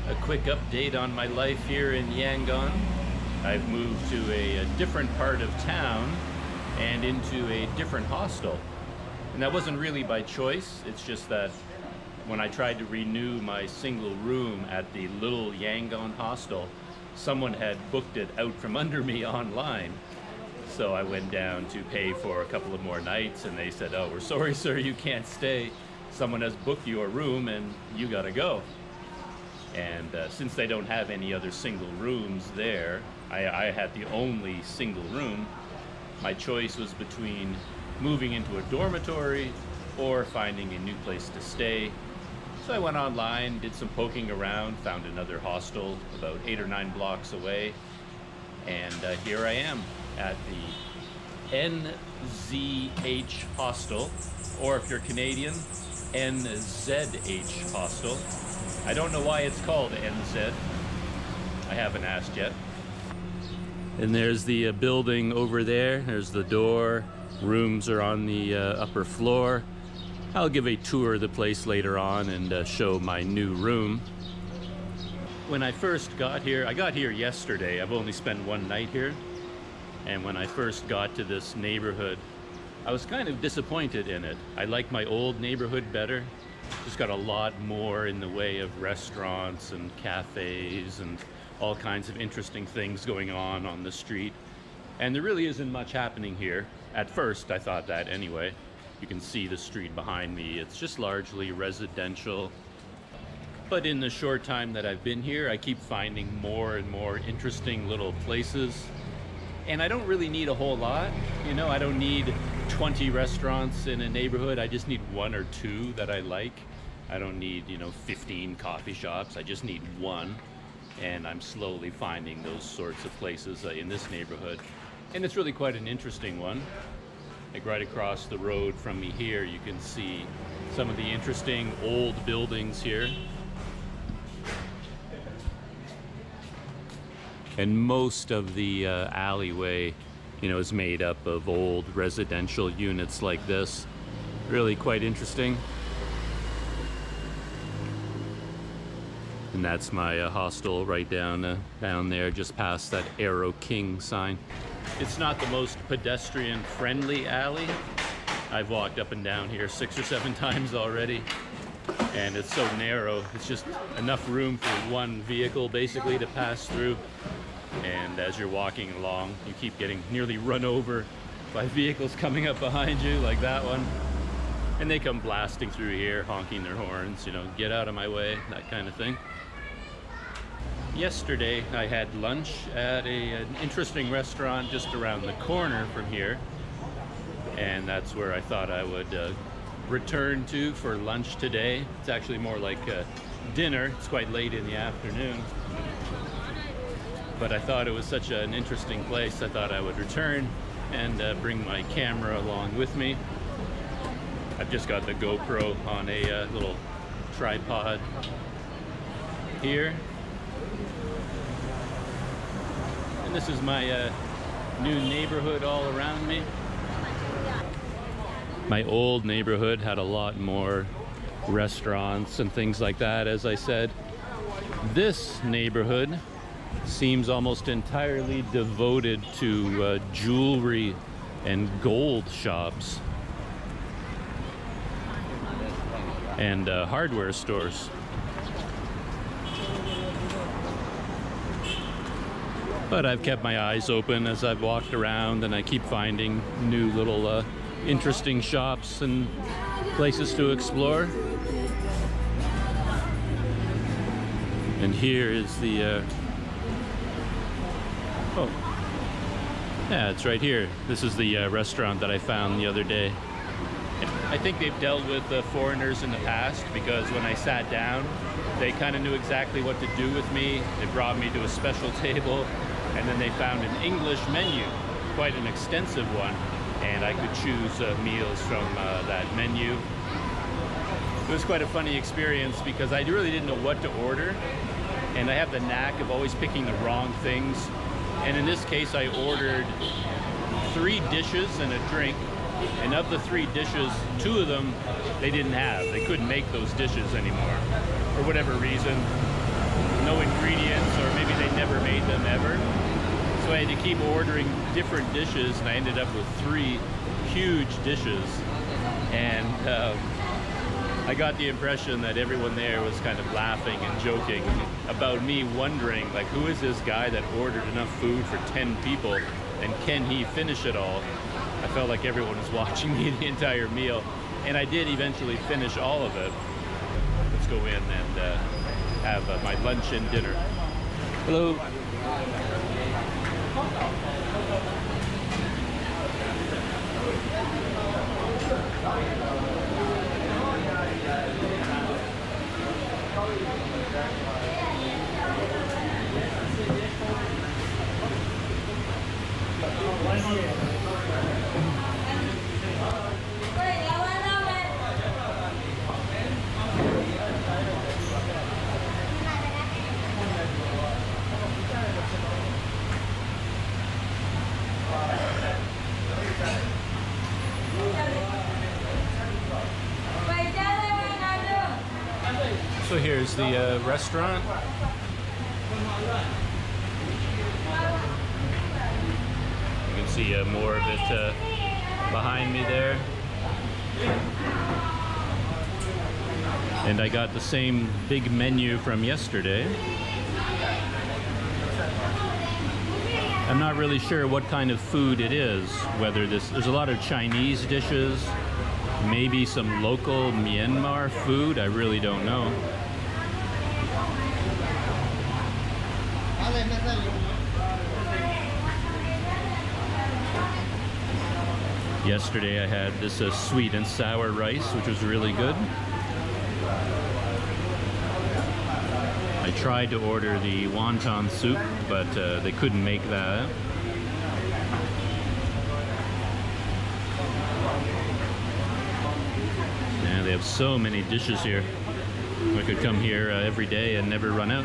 A quick update on my life here in Yangon. I've moved to a different part of town and into a different hostel. And that wasn't really by choice. It's just that when I tried to renew my single room at the little Yangon hostel, someone had booked it out from under me online. So I went down to pay for a couple of more nights and they said, "Oh, we're sorry, sir, you can't stay. Someone has booked your room and you gotta go." And since they don't have any other single rooms there, I had the only single room. My choice was between moving into a dormitory or finding a new place to stay. So I went online, did some poking around, found another hostel about 8 or 9 blocks away. And here I am at the NZH Hostel, or if you're Canadian, NZH Hostel. I don't know why it's called NZ. I haven't asked yet. And there's the building over there. There's the door. Rooms are on the upper floor. I'll give a tour of the place later on and show my new room. When I first got here, I got here yesterday. I've only spent one night here. And when I first got to this neighborhood, I was kind of disappointed in it. I like my old neighborhood better. Just got a lot more in the way of restaurants and cafes and all kinds of interesting things going on the street. And there really isn't much happening here. At first, I thought that anyway. You can see the street behind me. It's just largely residential. But in the short time that I've been here, I keep finding more and more interesting little places. And I don't really need a whole lot. You know, I don't need 20 restaurants in a neighborhood. I just need 1 or 2 that I like. I don't need, 15 coffee shops. I just need 1. And I'm slowly finding those sorts of places in this neighborhood. And it's really quite an interesting one. Like right across the road from me here, you can see some of the interesting old buildings here. And most of the alleyway, is made up of old residential units like this. Really quite interesting. And that's my hostel right down there, just past that Arrow King sign. It's not the most pedestrian-friendly alley. I've walked up and down here 6 or 7 times already. And it's so narrow. It's just enough room for one vehicle basically to pass through. And as you're walking along, you keep getting nearly run over by vehicles coming up behind you, like that one. And they come blasting through here, honking their horns, get out of my way, that kind of thing. Yesterday, I had lunch at an interesting restaurant just around the corner from here. And that's where I thought I would return to for lunch today. It's actually more like dinner. It's quite late in the afternoon. But I thought it was such an interesting place, I thought I would return and bring my camera along with me. I've just got the GoPro on a little tripod here. And this is my new neighborhood all around me. My old neighborhood had a lot more restaurants and things like that, as I said. This neighborhood seems almost entirely devoted to jewelry and gold shops and hardware stores. But I've kept my eyes open as I've walked around, and I keep finding new little interesting shops and places to explore. And here is the oh, yeah, it's right here. This is the restaurant that I found the other day. I think they've dealt with foreigners in the past, because when I sat down, they kind of knew exactly what to do with me. They brought me to a special table, and then they found an English menu, quite an extensive one, and I could choose meals from that menu. It was quite a funny experience because I really didn't know what to order, and I have the knack of always picking the wrong things. And in this case, I ordered 3 dishes and a drink, and of the 3 dishes, 2 of them they didn't have. They couldn't make those dishes anymore for whatever reason. no ingredients, or maybe they never made them ever. So I had to keep ordering different dishes, and I ended up with 3 huge dishes. And I got the impression that everyone there was kind of laughing and joking about me wondering, like, who is this guy that ordered enough food for 10 people, and can he finish it all? I felt like everyone was watching me the entire meal, and I did eventually finish all of it. Let's go in and have my lunch and dinner. Hello. So here's the restaurant. You can see more of it behind me there. And I got the same big menu from yesterday. I'm not really sure what kind of food it is, whether there's a lot of Chinese dishes, maybe some local Myanmar food, I really don't know. Yesterday I had this sweet and sour rice, which was really good. I tried to order the wonton soup, but they couldn't make that. Yeah, they have so many dishes here. I could come here every day and never run out.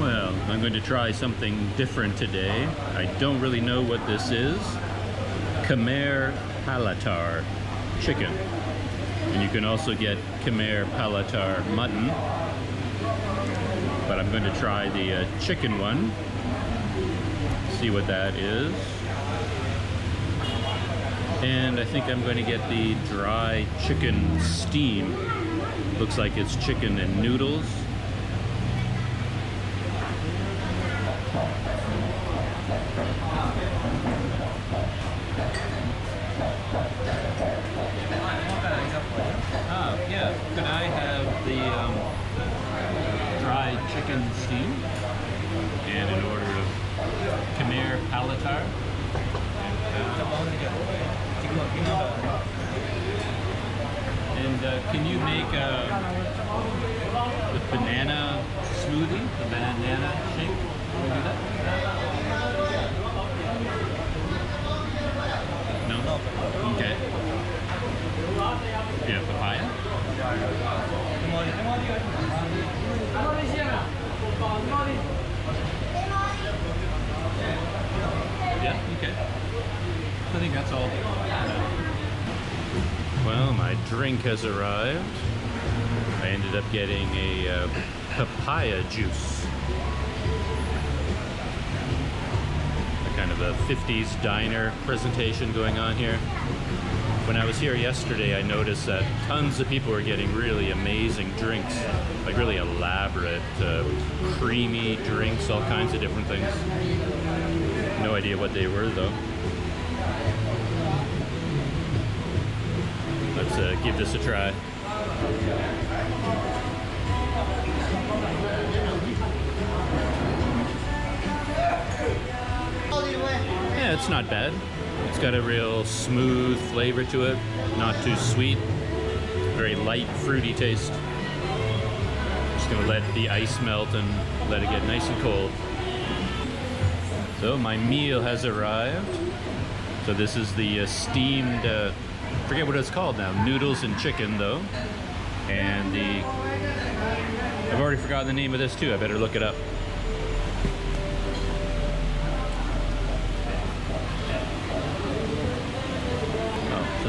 Well, I'm going to try something different today. I don't really know what this is. Khmer Palatar chicken. And you can also get Khmer Palatar mutton. But I'm going to try the chicken one. See what that is. And I think I'm going to get the dry chicken steam. Looks like it's chicken and noodles. Yeah, could I have the dry chicken steam and an order of Khmer Palatar? And can you make the banana smoothie, the banana shake? Can you do that? No? Okay. Do you have papaya? Yeah, okay. I think that's all. Well, my drink has arrived. I ended up getting a papaya juice. A kind of a 50s diner presentation going on here. When I was here yesterday, I noticed that tons of people were getting really amazing drinks, like really elaborate, creamy drinks, all kinds of different things. No idea what they were, though. Let's give this a try. Yeah, it's not bad. It's got a real smooth flavor to it, not too sweet, very light, fruity taste. Just gonna let the ice melt and let it get nice and cold. So my meal has arrived. So this is the steamed, forget what it's called now, noodles and chicken though. And I've already forgotten the name of this too, I better look it up.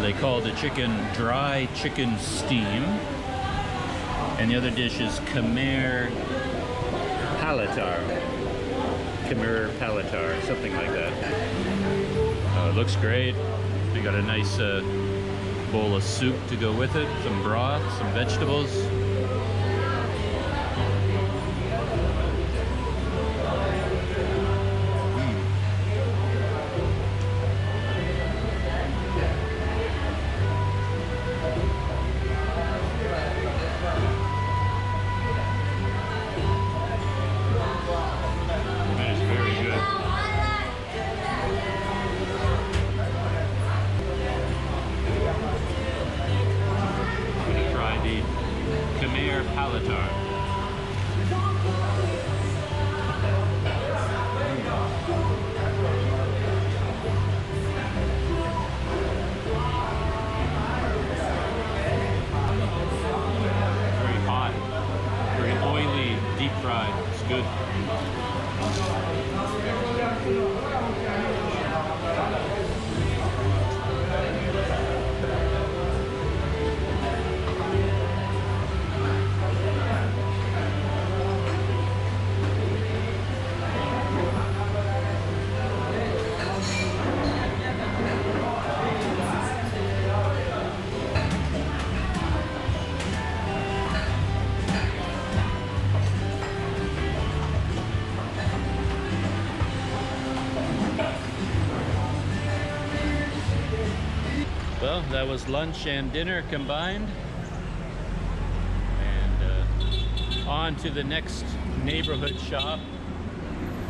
they call the chicken dry chicken steam. And the other dish is Khmer palatar. Khmer palatar, something like that. It looks great. We got a nice bowl of soup to go with it, some broth, some vegetables. Well, that was lunch and dinner combined. And on to the next neighborhood shop.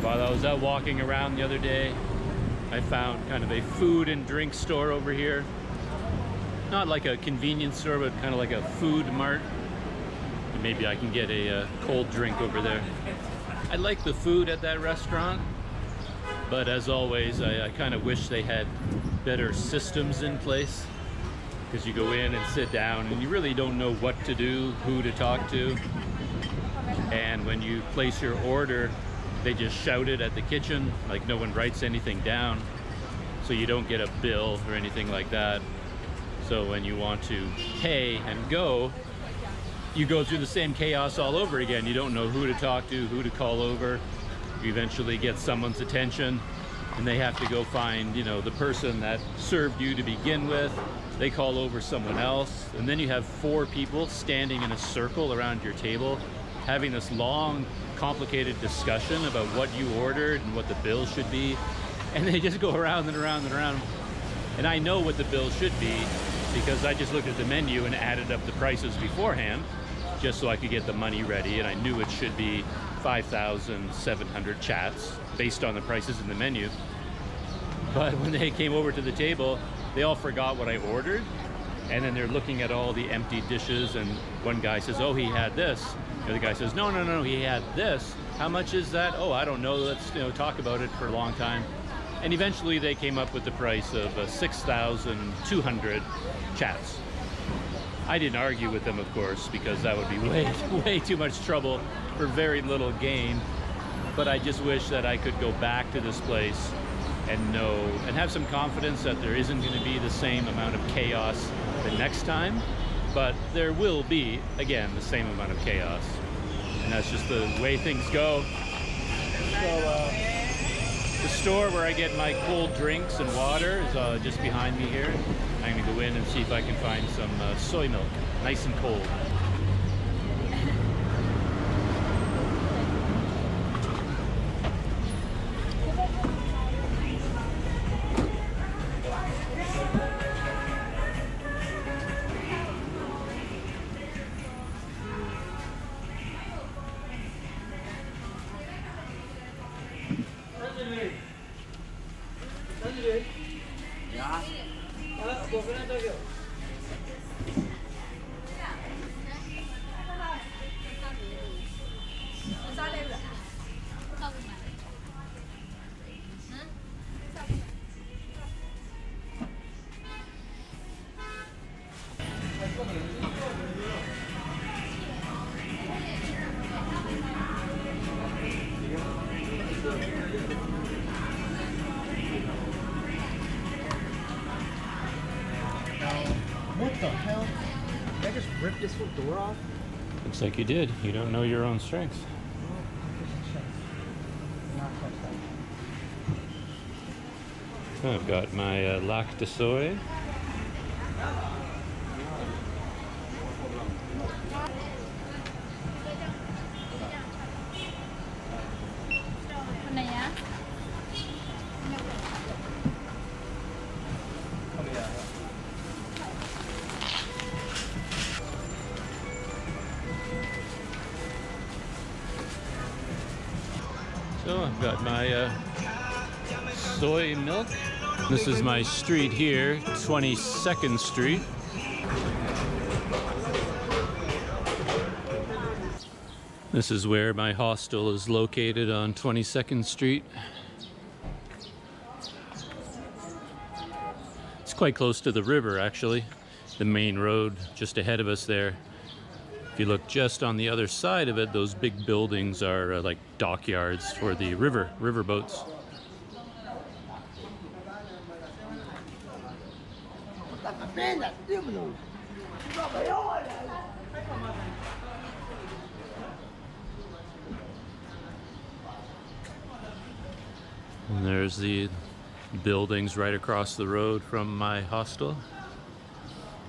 While I was out walking around the other day, I found kind of a food and drink store over here. Not like a convenience store, but kind of like a food mart. Maybe I can get a cold drink over there. I like the food at that restaurant, but as always, I kind of wish they had better systems in place, because you go in and sit down and you really don't know what to do, who to talk to. And when you place your order, they just shout it at the kitchen, like no one writes anything down, so you don't get a bill or anything like that. So when you want to pay and go, you go through the same chaos all over again. You don't know who to talk to, who to call over. You eventually get someone's attention and they have to go find, you know, the person that served you to begin with. They call over someone else, and then you have 4 people standing in a circle around your table having this long, complicated discussion about what you ordered and what the bill should be. And they just go around and around and around. And I know what the bill should be because I just looked at the menu and added up the prices beforehand just so I could get the money ready, and I knew it should be 5,700 chats based on the prices in the menu. But when they came over to the table, they all forgot what I ordered, and then they're looking at all the empty dishes, and one guy says, oh, he had this. The other guy says, no, no, no, he had this. How much is that? Oh, I don't know. Let's talk about it for a long time. And eventually they came up with the price of 6,200 chats. I didn't argue with them, of course, because that would be way too much trouble for very little gain. But I just wish that I could go back to this place and know and have some confidence that there isn't going to be the same amount of chaos the next time, but there will be, again, the same amount of chaos. And that's just the way things go. So the store where I get my cold drinks and water is just behind me here. I'm going to go in and see if I can find some soy milk, nice and cold. rip this door off? Looks like you did. You don't know your own strength. I've got my lac de soy. So I've got my soy milk. This is my street here, 22nd Street. This is where my hostel is located, on 22nd Street. It's quite close to the river, actually. The main road just ahead of us there. If you look just on the other side of it, those big buildings are like dockyards for the river boats. And there's the buildings right across the road from my hostel.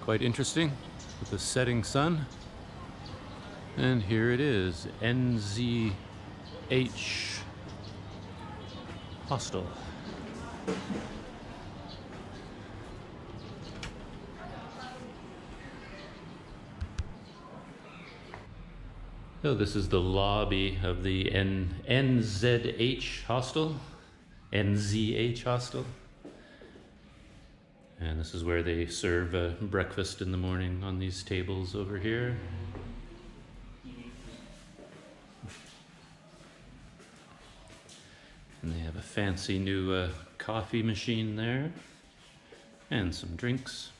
Quite interesting, with the setting sun. And here it is, NZH Hostel. So this is the lobby of the NZH Hostel. NZH Hostel. And this is where they serve breakfast in the morning on these tables over here. And they have a fancy new coffee machine there, and some drinks.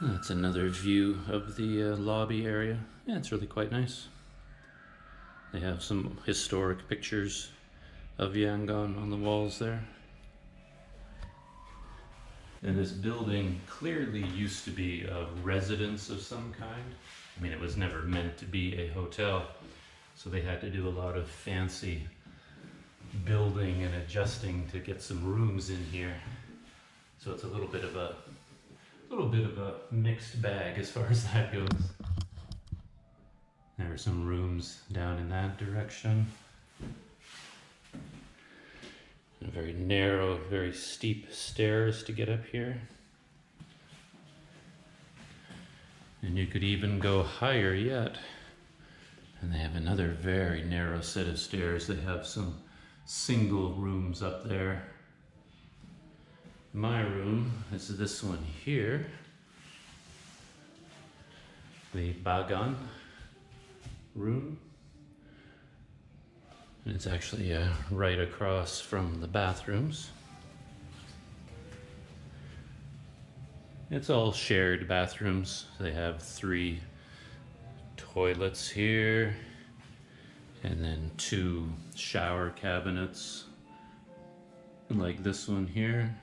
That's another view of the lobby area. Yeah, it's really quite nice. They have some historic pictures of Yangon on the walls there. And this building clearly used to be a residence of some kind. I mean, it was never meant to be a hotel, so they had to do a lot of fancy building and adjusting to get some rooms in here. So it's a little bit of a mixed bag as far as that goes. There are some rooms down in that direction. And very narrow, very steep stairs to get up here. And you could even go higher yet. And they have another very narrow set of stairs. They have some single rooms up there. My room is this one here. The Bagan room. And it's actually right across from the bathrooms. It's all shared bathrooms. They have 3 toilets here, and then 2 shower cabinets, like this one here,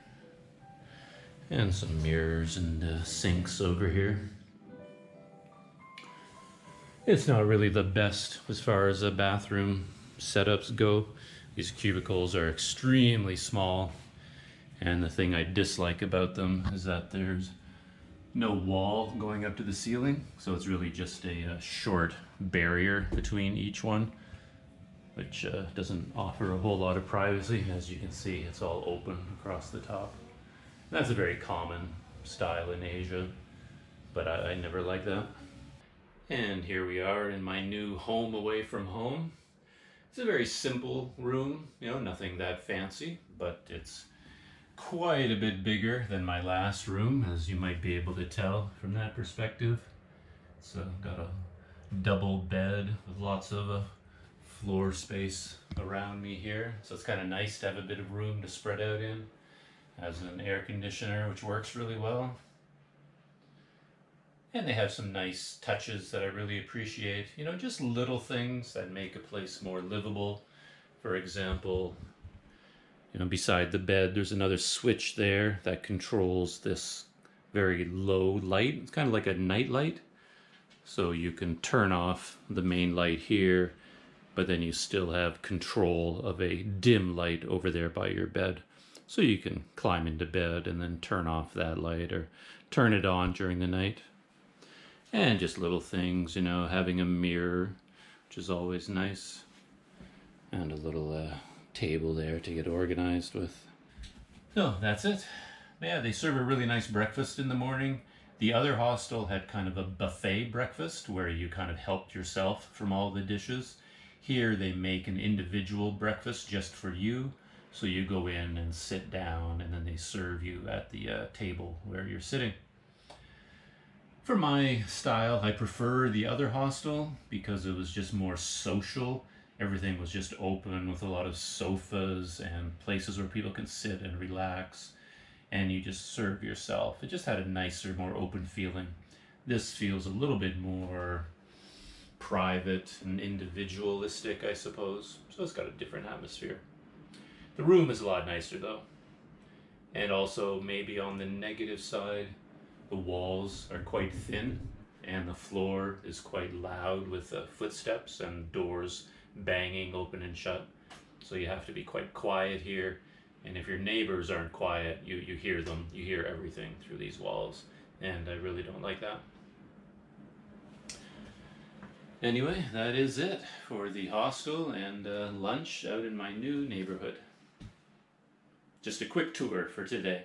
and some mirrors and sinks over here. It's not really the best as far as a bathroom setups go. These cubicles are extremely small, and the thing I dislike about them is that there's no wall going up to the ceiling, so it's really just a short barrier between each one, which doesn't offer a whole lot of privacy. As you can see, it's all open across the top. That's a very common style in Asia, but I never like that. And here we are in my new home away from home. It's a very simple room, you know, nothing that fancy, but it's quite a bit bigger than my last room, as you might be able to tell from that perspective. So got a double bed with lots of floor space around me here. So it's kind of nice to have a bit of room to spread out in. Has an air conditioner, which works really well. And they have some nice touches that I really appreciate. You know, just little things that make a place more livable For example, you know, beside the bed, there's another switch there that controls this very low light. It's kind of like a night light. So you can turn off the main light here, but then you still have control of a dim light over there by your bed. So you can climb into bed and then turn off that light or turn it on during the night. And just little things, you know, having a mirror, which is always nice. And a little table there to get organized with. So that's it. Yeah, they serve a really nice breakfast in the morning. The other hostel had kind of a buffet breakfast where you kind of helped yourself from all the dishes. Here they make an individual breakfast just for you. So you go in and sit down and then they serve you at the table where you're sitting. For my style, I prefer the other hostel because it was just more social. Everything was just open with a lot of sofas and places where people can sit and relax. And you just serve yourself. It just had a nicer, more open feeling. This feels a little bit more private and individualistic, I suppose. So it's got a different atmosphere. The room is a lot nicer though. And also maybe on the negative side, the walls are quite thin and the floor is quite loud with footsteps and doors banging open and shut. So you have to be quite quiet here. And if your neighbors aren't quiet, you hear them. You hear everything through these walls. And I really don't like that. Anyway, that is it for the hostel and lunch out in my new neighborhood. Just a quick tour for today.